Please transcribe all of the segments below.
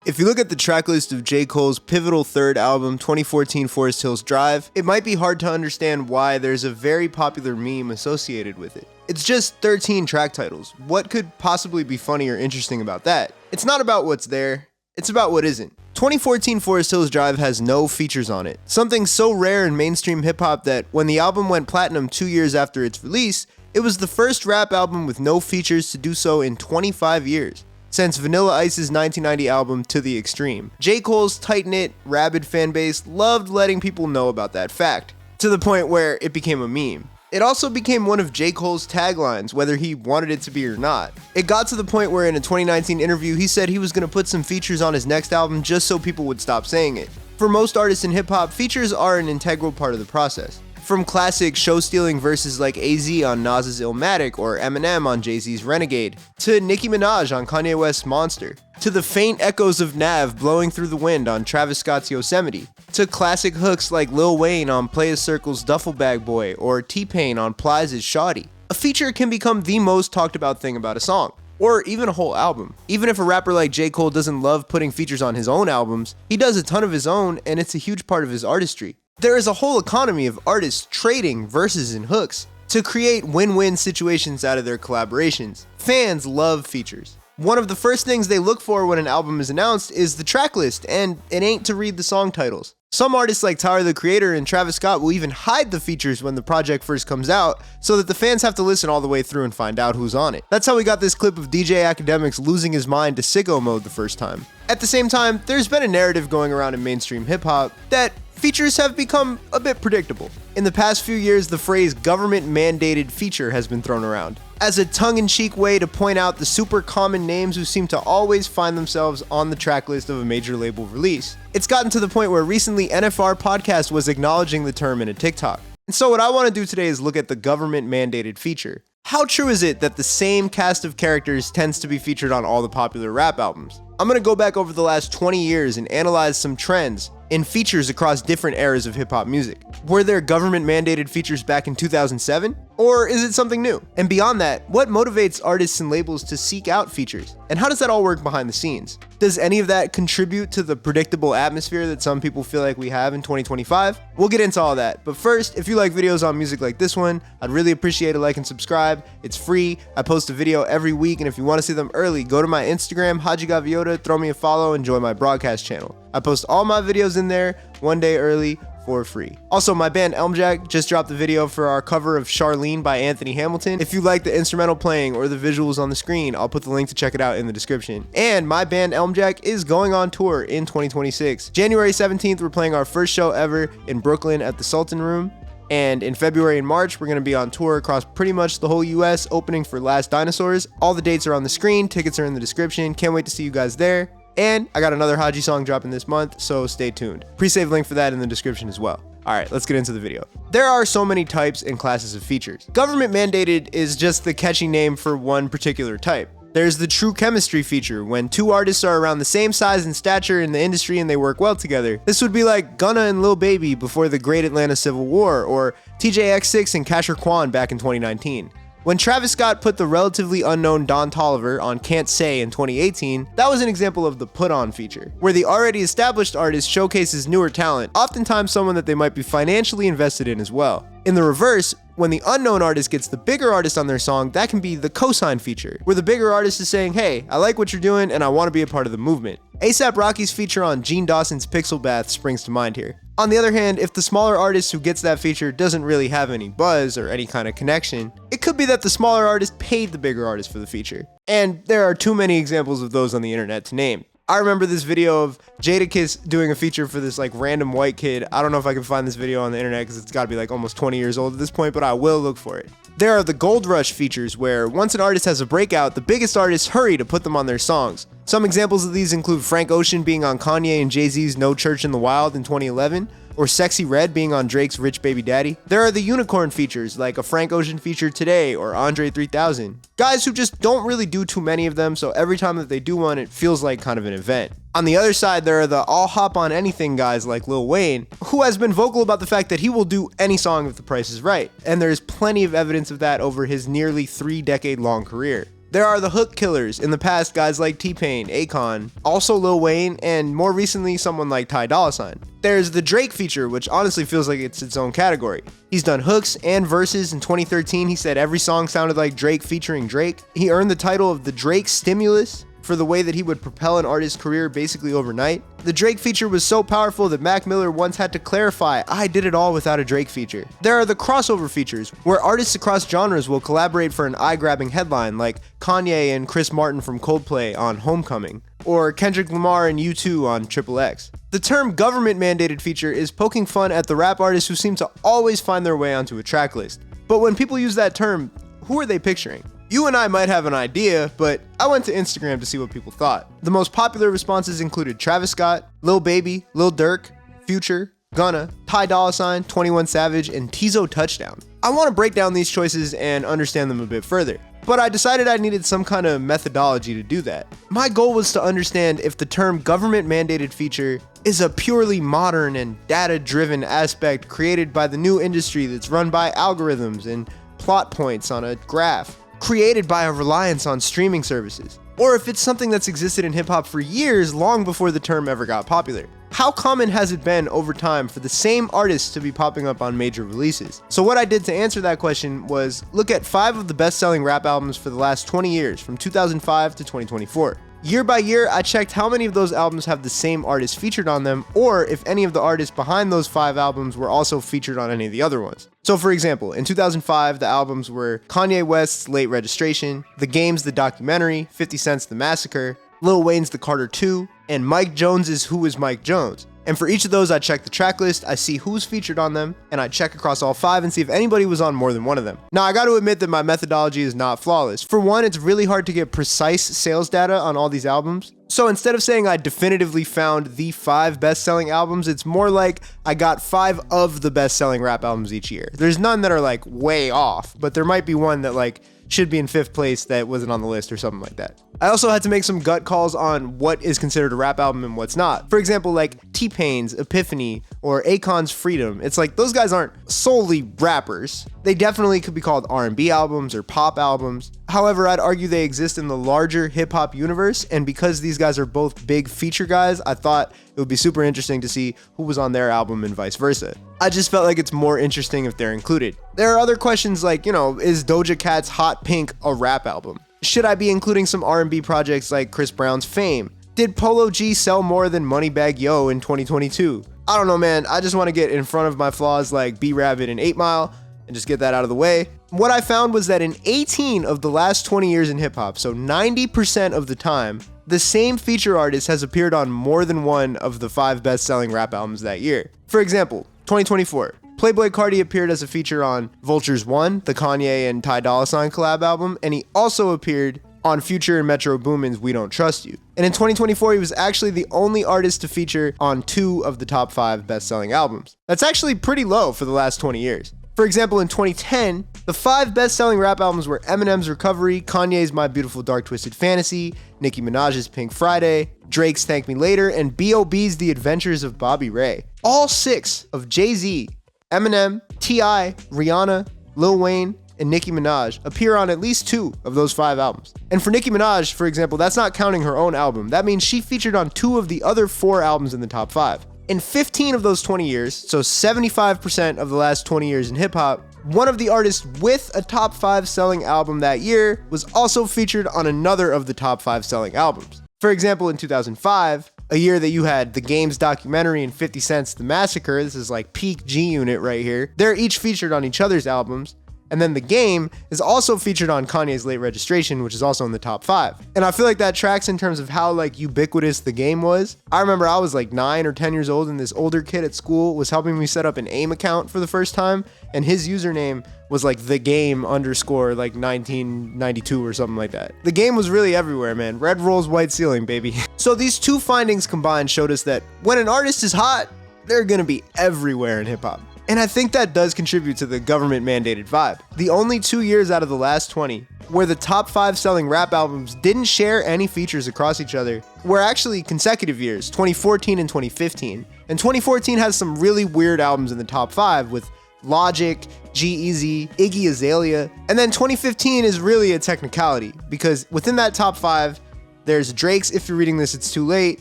If you look at the tracklist of J. Cole's pivotal third album, 2014 Forest Hills Drive, it might be hard to understand why there's a very popular meme associated with it. It's just 13 track titles. What could possibly be funny or interesting about that? It's not about what's there, it's about what isn't. 2014 Forest Hills Drive has no features on it, something so rare in mainstream hip-hop that when the album went platinum 2 years after its release, it was the first rap album with no features to do so in 25 years. Since Vanilla Ice's 1990 album To The Extreme. J. Cole's tight-knit, rabid fanbase loved letting people know about that fact, to the point where it became a meme. It also became one of J. Cole's taglines, whether he wanted it to be or not. It got to the point where in a 2019 interview, he said he was going to put some features on his next album just so people would stop saying it. For most artists in hip-hop, features are an integral part of the process. From classic show-stealing verses like AZ on Nas's Illmatic or Eminem on Jay-Z's Renegade, to Nicki Minaj on Kanye West's Monster, to the faint echoes of Nav blowing through the wind on Travis Scott's Yosemite, to classic hooks like Lil Wayne on Playa Circle's Duffel Bag Boy or T-Pain on Plies' Shawty. A feature can become the most talked about thing about a song, or even a whole album. Even if a rapper like J. Cole doesn't love putting features on his own albums, he does a ton of his own and it's a huge part of his artistry. There is a whole economy of artists trading verses and hooks to create win-win situations out of their collaborations. Fans love features. One of the first things they look for when an album is announced is the tracklist, and it ain't to read the song titles. Some artists like Tyler the Creator and Travis Scott will even hide the features when the project first comes out so that the fans have to listen all the way through and find out who's on it. That's how we got this clip of DJ Academics losing his mind to sicko mode the first time. At the same time, there's been a narrative going around in mainstream hip-hop that features have become a bit predictable. In the past few years, the phrase government-mandated feature has been thrown around as a tongue-in-cheek way to point out the super common names who seem to always find themselves on the track list of a major label release. It's gotten to the point where recently NFR Podcast was acknowledging the term in a TikTok. And so what I want to do today is look at the government-mandated feature. How true is it that the same cast of characters tends to be featured on all the popular rap albums? I'm going to go back over the last 20 years and analyze some trends in features across different eras of hip-hop music. Were there government-mandated features back in 2007? Or is it something new? And beyond that, what motivates artists and labels to seek out features? And how does that all work behind the scenes? Does any of that contribute to the predictable atmosphere that some people feel like we have in 2025? We'll get into all that, but first, if you like videos on music like this one, I'd really appreciate a like and subscribe. It's free, I post a video every week, and if you want to see them early, go to my Instagram, HADJI, throw me a follow, and join my broadcast channel. I post all my videos in there, one day early, for free. Also, my band Elmjack just dropped a video for our cover of Charlene by Anthony Hamilton. If you like the instrumental playing or the visuals on the screen, I'll put the link to check it out in the description. And my band Elmjack is going on tour in 2026. January 17th, we're playing our first show ever in Brooklyn at the Sultan Room. And in February and March, we're going to be on tour across pretty much the whole US, opening for Last Dinosaurs. All the dates are on the screen, tickets are in the description. Can't wait to see you guys there. And I got another HADJI song dropping this month, so stay tuned. Pre-save link for that in the description as well. Alright, let's get into the video. There are so many types and classes of features. Government mandated is just the catchy name for one particular type. There's the true chemistry feature, when two artists are around the same size and stature in the industry and they work well together. This would be like Gunna and Lil Baby before the Great Atlanta Civil War, or TJX6 and Casher Quan back in 2019. When Travis Scott put the relatively unknown Don Toliver on Can't Say in 2018, that was an example of the put-on feature, where the already established artist showcases newer talent, oftentimes someone that they might be financially invested in as well. In the reverse, when the unknown artist gets the bigger artist on their song, that can be the cosign feature, where the bigger artist is saying, hey, I like what you're doing and I want to be a part of the movement. A$AP Rocky's feature on Gene Dawson's Pixel Bath springs to mind here. On the other hand, if the smaller artist who gets that feature doesn't really have any buzz or any kind of connection, it could be that the smaller artist paid the bigger artist for the feature. And there are too many examples of those on the internet to name. I remember this video of Jadakiss doing a feature for this like random white kid. I don't know if I can find this video on the internet because it's got to be like almost 20 years old at this point, but I will look for it. There are the Gold Rush features where once an artist has a breakout, the biggest artists hurry to put them on their songs. Some examples of these include Frank Ocean being on Kanye and Jay-Z's No Church in the Wild in 2011, or Sexy Red being on Drake's Rich Baby Daddy. There are the unicorn features, like a Frank Ocean feature today, or Andre 3000. Guys who just don't really do too many of them, so every time that they do one, it feels like kind of an event. On the other side, there are the I'll hop on anything guys like Lil Wayne, who has been vocal about the fact that he will do any song if the price is right, and there's plenty of evidence of that over his nearly 3-decade-long career. There are the hook killers, in the past guys like T-Pain, Akon, also Lil Wayne, and more recently someone like Ty Dolla $ign. There's the Drake feature, which honestly feels like it's its own category. He's done hooks and verses. In 2013, he said every song sounded like Drake featuring Drake. He earned the title of the Drake Stimulus for the way that he would propel an artist's career basically overnight. The Drake feature was so powerful that Mac Miller once had to clarify, "I did it all without a Drake feature." There are the crossover features, where artists across genres will collaborate for an eye-grabbing headline, like Kanye and Chris Martin from Coldplay on Homecoming, or Kendrick Lamar and U2 on XXX. The term government-mandated feature is poking fun at the rap artists who seem to always find their way onto a track list. But when people use that term, who are they picturing? You and I might have an idea, but I went to Instagram to see what people thought. The most popular responses included Travis Scott, Lil Baby, Lil Durk, Future, Gunna, Ty Dolla $ign, 21 Savage, and Tizo Touchdown. I want to break down these choices and understand them a bit further, but I decided I needed some kind of methodology to do that. My goal was to understand if the term government-mandated feature is a purely modern and data-driven aspect created by the new industry that's run by algorithms and plot points on a graph, created by a reliance on streaming services, or if it's something that's existed in hip-hop for years, long before the term ever got popular. How common has it been over time for the same artists to be popping up on major releases? So what I did to answer that question was look at 5 of the best-selling rap albums for the last 20 years, from 2005 to 2024. Year by year, I checked how many of those albums have the same artist featured on them, or if any of the artists behind those 5 albums were also featured on any of the other ones. So for example, in 2005, the albums were Kanye West's Late Registration, The Game's The Documentary, 50 Cent's The Massacre, Lil Wayne's The Carter 2, and Mike Jones's Who Is Mike Jones. And for each of those, I check the track list, I see who's featured on them, and I check across all 5 and see if anybody was on more than one of them. Now, I gotta admit that my methodology is not flawless. For one, it's really hard to get precise sales data on all these albums. So instead of saying I definitively found the 5 best-selling albums, it's more like I got 5 of the best-selling rap albums each year. There's none that are like way off, but there might be one that like should be in 5th place that wasn't on the list or something like that. I also had to make some gut calls on what is considered a rap album and what's not. For example, like T-Pain's Epiphany or Akon's Freedom. It's like those guys aren't solely rappers. They definitely could be called R&B albums or pop albums. However, I'd argue they exist in the larger hip-hop universe, and because these guys are both big feature guys, I thought it would be super interesting to see who was on their album and vice versa. I just felt like it's more interesting if they're included. There are other questions like, is Doja Cat's Hot Pink a rap album? Should I be including some R&B projects like Chris Brown's Fame? Did Polo G sell more than Moneybagg Yo in 2022? I don't know, man. I just want to get in front of my flaws like B-Rabbit and 8 Mile and just get that out of the way. What I found was that in 18 of the last 20 years in hip-hop, so 90% of the time, the same feature artist has appeared on more than one of the 5 best-selling rap albums that year. For example, 2024, Playboi Carti appeared as a feature on Vulture's One, the Kanye and Ty Dolla $ign collab album, and he also appeared on Future and Metro Boomin's We Don't Trust You. And in 2024, he was actually the only artist to feature on 2 of the top 5 best-selling albums. That's actually pretty low for the last 20 years. For example, in 2010, the 5 best-selling rap albums were Eminem's Recovery, Kanye's My Beautiful Dark Twisted Fantasy, Nicki Minaj's Pink Friday, Drake's Thank Me Later, and B.O.B.'s The Adventures of Bobby Ray. All 6 of Jay-Z, Eminem, T.I., Rihanna, Lil Wayne, and Nicki Minaj appear on at least 2 of those 5 albums. And for Nicki Minaj, for example, that's not counting her own album. That means she featured on 2 of the other 4 albums in the top 5. In 15 of those 20 years, so 75% of the last 20 years in hip-hop, one of the artists with a top 5 selling album that year was also featured on another of the top 5 selling albums. For example, in 2005, a year that you had The Game's Documentary and 50 Cent's The Massacre, this is like peak G-Unit right here, they're each featured on each other's albums. And then The Game is also featured on Kanye's Late Registration, which is also in the top 5. And I feel like that tracks in terms of how like ubiquitous The Game was. I remember I was like 9 or 10 years old and this older kid at school was helping me set up an AIM account for the first time. And his username was like The Game _ like 1992 or something like that. The Game was really everywhere, man. Red rolls, white ceiling, baby. So these 2 findings combined showed us that when an artist is hot, they're gonna be everywhere in hip hop. And I think that does contribute to the government-mandated vibe. The only 2 years out of the last 20 where the top 5 selling rap albums didn't share any features across each other were actually consecutive years, 2014 and 2015. And 2014 has some really weird albums in the top 5 with Logic, G-Eazy, Iggy Azalea. And then 2015 is really a technicality because within that top 5, there's Drake's If You're Reading This It's Too Late,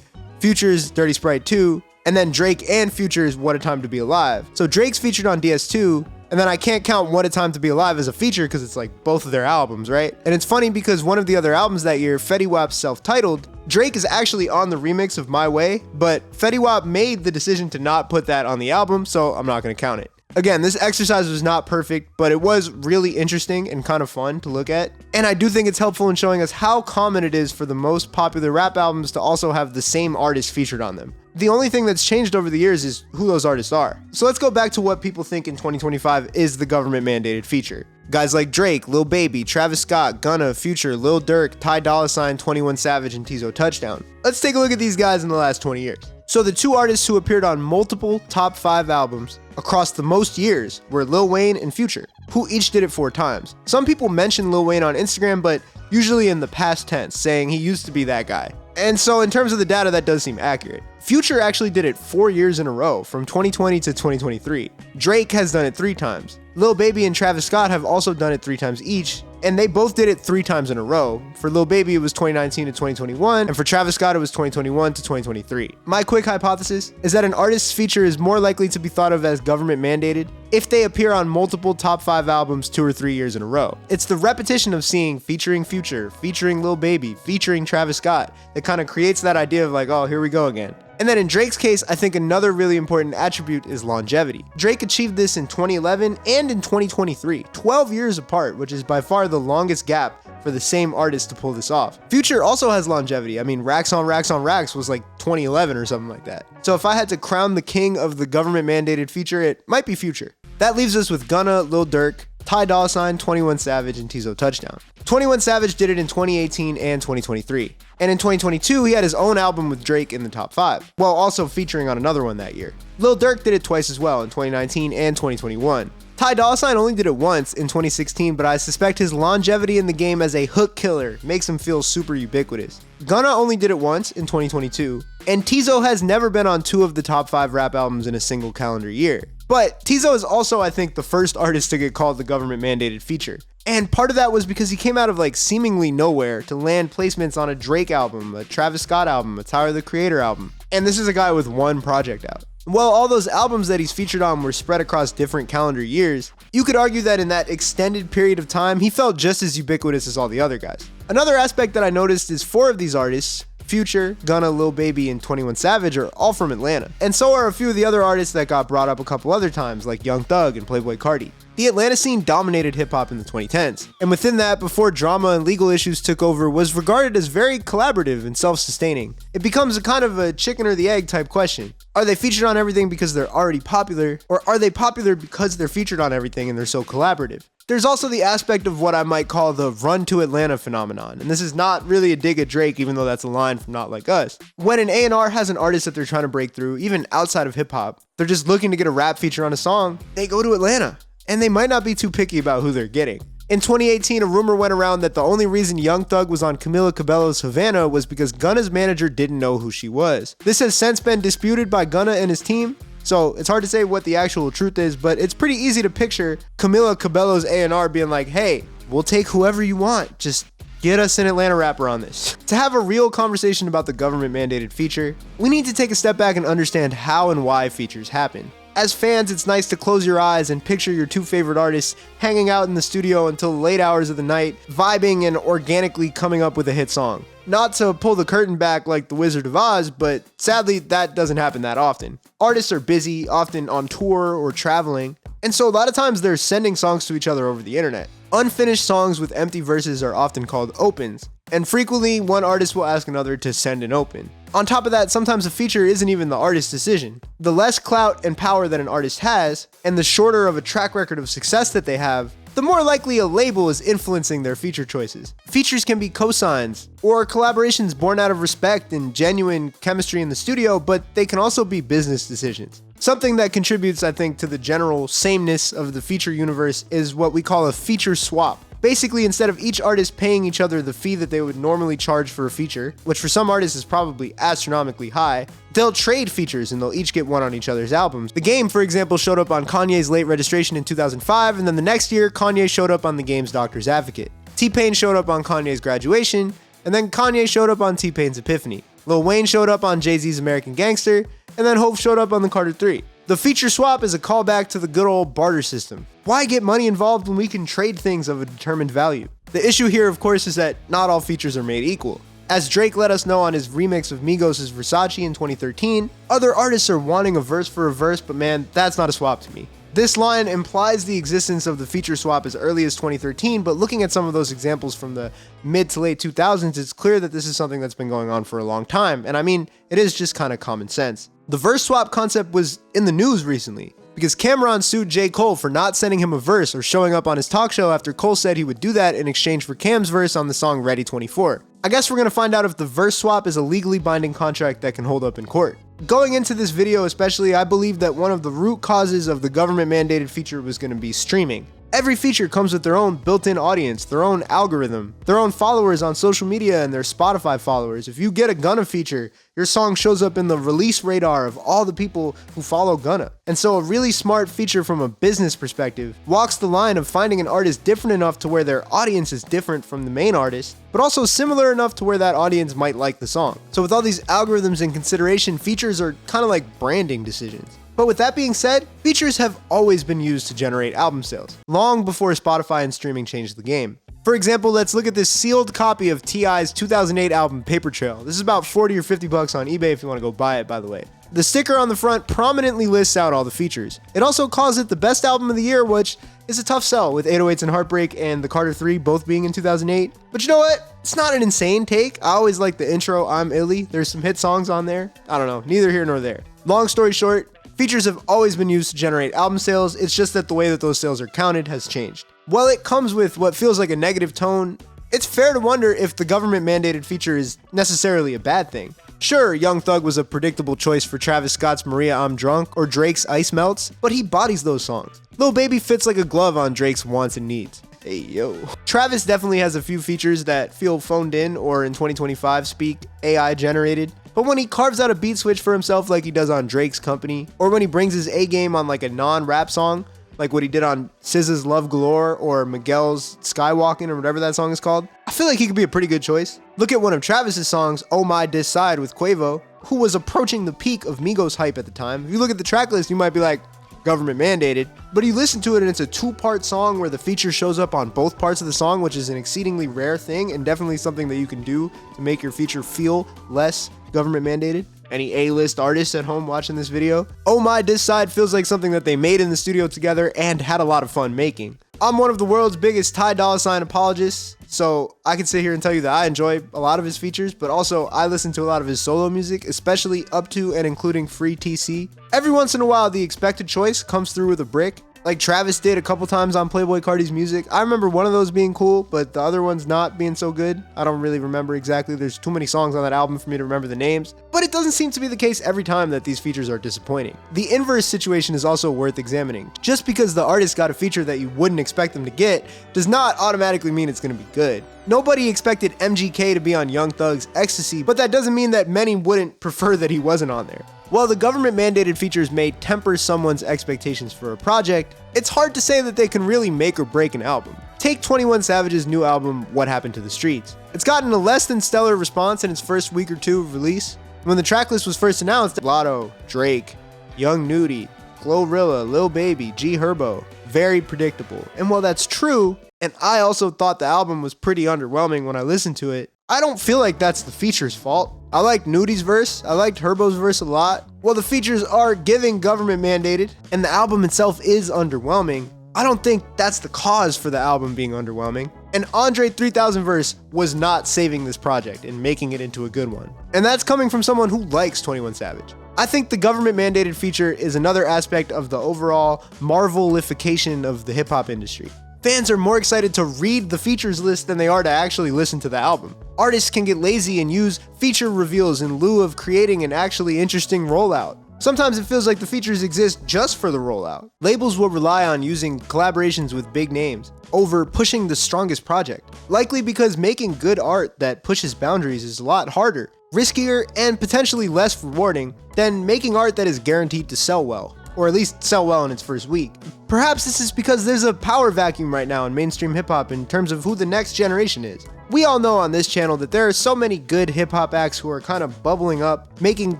Future's Dirty Sprite 2, and then Drake and Future's What a Time to Be Alive. So Drake's featured on DS2, and then I can't count What a Time to Be Alive as a feature because it's like both of their albums, right? And it's funny because one of the other albums that year, Fetty Wap's self-titled, Drake is actually on the remix of My Way, but Fetty Wap made the decision to not put that on the album, so I'm not gonna count it. Again, this exercise was not perfect, but it was really interesting and kind of fun to look at. And I do think it's helpful in showing us how common it is for the most popular rap albums to also have the same artist featured on them. The only thing that's changed over the years is who those artists are. So let's go back to what people think in 2025 is the government mandated feature. Guys like Drake, Lil Baby, Travis Scott, Gunna, Future, Lil Durk, Ty Dolla $ign, 21 Savage, and Tizo Touchdown. Let's take a look at these guys in the last 20 years. So the 2 artists who appeared on multiple top 5 albums across the most years were Lil Wayne and Future, who each did it 4 times. Some people mention Lil Wayne on Instagram, but usually in the past tense, saying he used to be that guy. And so in terms of the data, that does seem accurate. Future actually did it 4 years in a row, from 2020 to 2023. Drake has done it 3 times. Lil Baby and Travis Scott have also done it 3 times each, and they both did it 3 times in a row. For Lil Baby, it was 2019 to 2021, and for Travis Scott, it was 2021 to 2023. My quick hypothesis is that an artist's feature is more likely to be thought of as government mandated if they appear on multiple top 5 albums 2 or 3 years in a row. It's the repetition of seeing featuring Future, featuring Lil Baby, featuring Travis Scott that kind of creates that idea of like, oh, here we go again. And then in Drake's case, I think another really important attribute is longevity. Drake achieved this in 2011 and in 2023, 12 years apart, which is by far the longest gap for the same artist to pull this off. Future also has longevity. I mean, Racks on Racks on Racks was like 2011 or something like that. So if I had to crown the king of the government mandated feature, it might be Future. That leaves us with Gunna, Lil Durk, Ty Dolla $ign, 21 Savage, and Tizo Touchdown. 21 Savage did it in 2018 and 2023. And in 2022, he had his own album with Drake in the top 5, while also featuring on another one that year. Lil Durk did it twice as well in 2019 and 2021. Ty Dolla $ign only did it once in 2016, but I suspect his longevity in the game as a hook killer makes him feel super ubiquitous. Gunna only did it once in 2022, and Tizo has never been on 2 of the top 5 rap albums in a single calendar year. But Tizo is also, I think, the first artist to get called the government mandated feature. And part of that was because he came out of like seemingly nowhere to land placements on a Drake album, a Travis Scott album, a Tyler the Creator album. And this is a guy with 1 project out. While all those albums that he's featured on were spread across different calendar years, you could argue that in that extended period of time, he felt just as ubiquitous as all the other guys. Another aspect that I noticed is 4 of these artists, Future, Gunna, Lil Baby, and 21 Savage, are all from Atlanta. And so are a few of the other artists that got brought up a couple other times, like Young Thug and Playboi Carti. The Atlanta scene dominated hip-hop in the 2010s, and within that, before drama and legal issues took over, was regarded as very collaborative and self-sustaining. It becomes a kind of a chicken or the egg type question. Are they featured on everything because they're already popular, or are they popular because they're featured on everything and they're so collaborative? There's also the aspect of what I might call the run to Atlanta phenomenon, and this is not really a dig at Drake, even though that's a line from Not Like Us. When an A&R has an artist that they're trying to break through, even outside of hip-hop, they're just looking to get a rap feature on a song, they go to Atlanta. And they might not be too picky about who they're getting. In 2018, a rumor went around that the only reason Young Thug was on Camila Cabello's Havana was because Gunna's manager didn't know who she was. This has since been disputed by Gunna and his team, so it's hard to say what the actual truth is, but it's pretty easy to picture Camila Cabello's A&R being like, hey, we'll take whoever you want, just get us an Atlanta rapper on this. To have a real conversation about the government mandated feature, we need to take a step back and understand how and why features happen. As fans, it's nice to close your eyes and picture your 2 favorite artists hanging out in the studio until the late hours of the night, vibing and organically coming up with a hit song. Not to pull the curtain back like the Wizard of Oz, but sadly that doesn't happen that often. Artists are busy, often on tour or traveling, and so a lot of times they're sending songs to each other over the internet. Unfinished songs with empty verses are often called opens, and frequently one artist will ask another to send an open. On top of that, sometimes a feature isn't even the artist's decision. The less clout and power that an artist has, and the shorter of a track record of success that they have, the more likely a label is influencing their feature choices. Features can be cosigns, or collaborations born out of respect and genuine chemistry in the studio, but they can also be business decisions. Something that contributes, I think, to the general sameness of the feature universe is what we call a feature swap. Basically, instead of each artist paying each other the fee that they would normally charge for a feature, which for some artists is probably astronomically high, they'll trade features and they'll each get one on each other's albums. The Game, for example, showed up on Kanye's Late Registration in 2005, and then the next year, Kanye showed up on The Game's Doctor's Advocate. T-Pain showed up on Kanye's Graduation, and then Kanye showed up on T-Pain's Epiphany. Lil Wayne showed up on Jay-Z's American Gangster, and then Hope showed up on the Carter 3. The feature swap is a callback to the good old barter system. Why get money involved when we can trade things of a determined value? The issue here, of course, is that not all features are made equal. As Drake let us know on his remix of Migos' Versace in 2013, other artists are wanting a verse for a verse, but man, that's not a swap to me. This line implies the existence of the feature swap as early as 2013, but looking at some of those examples from the mid to late 2000s, it's clear that this is something that's been going on for a long time, and I mean, it is just kind of common sense. The verse swap concept was in the news recently, because Cameron sued J. Cole for not sending him a verse or showing up on his talk show after Cole said he would do that in exchange for Cam's verse on the song Ready 24. I guess we're gonna find out if the verse swap is a legally binding contract that can hold up in court. Going into this video especially, I believe that one of the root causes of the government mandated feature was gonna be streaming. Every feature comes with their own built-in audience, their own algorithm, their own followers on social media, and their Spotify followers. If you get a Gunna feature, your song shows up in the release radar of all the people who follow Gunna. And so a really smart feature from a business perspective walks the line of finding an artist different enough to where their audience is different from the main artist, but also similar enough to where that audience might like the song. So with all these algorithms in consideration, features are kind of like branding decisions. But with that being said, features have always been used to generate album sales, long before Spotify and streaming changed the game. For example, let's look at this sealed copy of T.I.'s 2008 album Paper Trail. This is about 40 or 50 bucks on eBay if you want to go buy it, by the way. The sticker on the front prominently lists out all the features. It also calls it the best album of the year, which is a tough sell with 808s and Heartbreak and the Carter 3 both being in 2008. But you know what? It's not an insane take. I always like the intro, I'm Illy. There's some hit songs on there. I don't know, neither here nor there. Long story short, features have always been used to generate album sales, it's just that the way that those sales are counted has changed. While it comes with what feels like a negative tone, it's fair to wonder if the government mandated feature is necessarily a bad thing. Sure, Young Thug was a predictable choice for Travis Scott's Maria I'm Drunk or Drake's Ice Melts, but he bodies those songs. Lil Baby fits like a glove on Drake's wants and needs. Hey yo. Travis definitely has a few features that feel phoned in or in 2025 speak AI generated. But when he carves out a beat switch for himself like he does on Drake's Company, or when he brings his A game on like a non-rap song, like what he did on SZA's Love Galore or Miguel's Skywalking or whatever that song is called, I feel like he could be a pretty good choice. Look at one of Travis's songs, Oh My Dis Side with Quavo, who was approaching the peak of Migos hype at the time. If you look at the track list, you might be like, government mandated, but you listen to it and it's a two-part song where the feature shows up on both parts of the song, which is an exceedingly rare thing and definitely something that you can do to make your feature feel less government mandated. Any A-list artists at home watching this video? Oh My Dis Side feels like something that they made in the studio together and had a lot of fun making. I'm one of the world's biggest Ty Dolla $ign apologists, so I can sit here and tell you that I enjoy a lot of his features, but also I listen to a lot of his solo music, especially up to and including Free TC. Every once in a while, the expected choice comes through with a brick, like Travis did a couple times on Playboi Carti's music. I remember one of those being cool, but the other ones not being so good. I don't really remember exactly. There's too many songs on that album for me to remember the names, but it doesn't seem to be the case every time that these features are disappointing. The inverse situation is also worth examining. Just because the artist got a feature that you wouldn't expect them to get does not automatically mean it's going to be good. Nobody expected MGK to be on Young Thug's Ecstasy, but that doesn't mean that many wouldn't prefer that he wasn't on there. While the government mandated features may temper someone's expectations for a project, it's hard to say that they can really make or break an album. Take 21 Savage's new album, What Happened to the Streets. It's gotten a less than stellar response in its first week or two of release. When the tracklist was first announced, Lotto, Drake, Young Nudy, Glorilla, Lil Baby, G Herbo, very predictable. And while that's true, and I also thought the album was pretty underwhelming when I listened to it, I don't feel like that's the feature's fault. I liked Nudy's verse, I liked Herbo's verse a lot. While the features are giving government mandated, and the album itself is underwhelming, I don't think that's the cause for the album being underwhelming. And Andre 3000 verse was not saving this project and making it into a good one. And that's coming from someone who likes 21 Savage. I think the government mandated feature is another aspect of the overall Marvelification of the hip hop industry. Fans are more excited to read the features list than they are to actually listen to the album. Artists can get lazy and use feature reveals in lieu of creating an actually interesting rollout. Sometimes it feels like the features exist just for the rollout. Labels will rely on using collaborations with big names over pushing the strongest project, likely because making good art that pushes boundaries is a lot harder, riskier, and potentially less rewarding than making art that is guaranteed to sell well, or at least sell well in its first week. Perhaps this is because there's a power vacuum right now in mainstream hip-hop in terms of who the next generation is. We all know on this channel that there are so many good hip-hop acts who are kind of bubbling up, making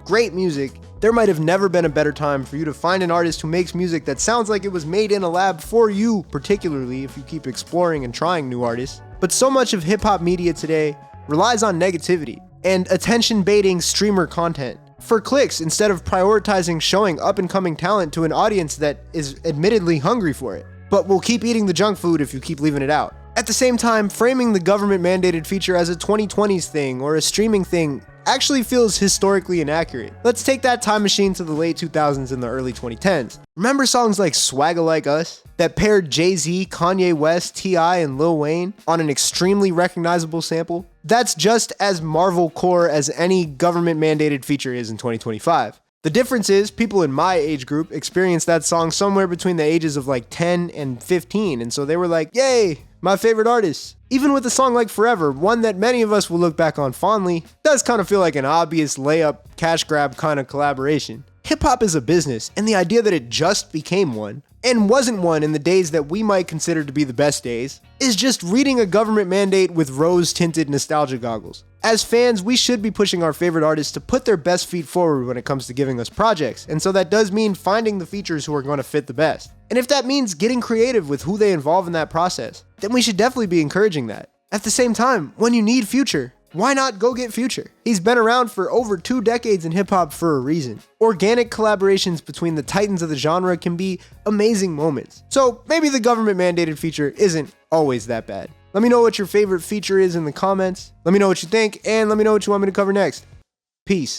great music. There might have never been a better time for you to find an artist who makes music that sounds like it was made in a lab for you, particularly if you keep exploring and trying new artists. But so much of hip-hop media today relies on negativity and attention-baiting streamer content for clicks instead of prioritizing showing up-and-coming talent to an audience that is admittedly hungry for it, but will keep eating the junk food if you keep leaving it out. At the same time, framing the government-mandated feature as a 2020s thing or a streaming thing actually feels historically inaccurate. Let's take that time machine to the late 2000s and the early 2010s. Remember songs like Swagga Like Us that paired Jay-Z, Kanye West, T.I., and Lil Wayne on an extremely recognizable sample? That's just as Marvel core as any government-mandated feature is in 2025. The difference is people in my age group experienced that song somewhere between the ages of like 10 and 15, and so they were like, yay, my favorite artist. Even with a song like Forever, one that many of us will look back on fondly, does kind of feel like an obvious layup, cash grab kind of collaboration. Hip-hop is a business, and the idea that it just became one, and wasn't one in the days that we might consider to be the best days, is just reading a government mandate with rose-tinted nostalgia goggles. As fans, we should be pushing our favorite artists to put their best feet forward when it comes to giving us projects, and so that does mean finding the features who are going to fit the best. And if that means getting creative with who they involve in that process, then we should definitely be encouraging that. At the same time, when you need Future, why not go get Future? He's been around for over 2 decades in hip-hop for a reason. Organic collaborations between the titans of the genre can be amazing moments. So maybe the government-mandated feature isn't always that bad. Let me know what your favorite feature is in the comments. Let me know what you think, and let me know what you want me to cover next. Peace.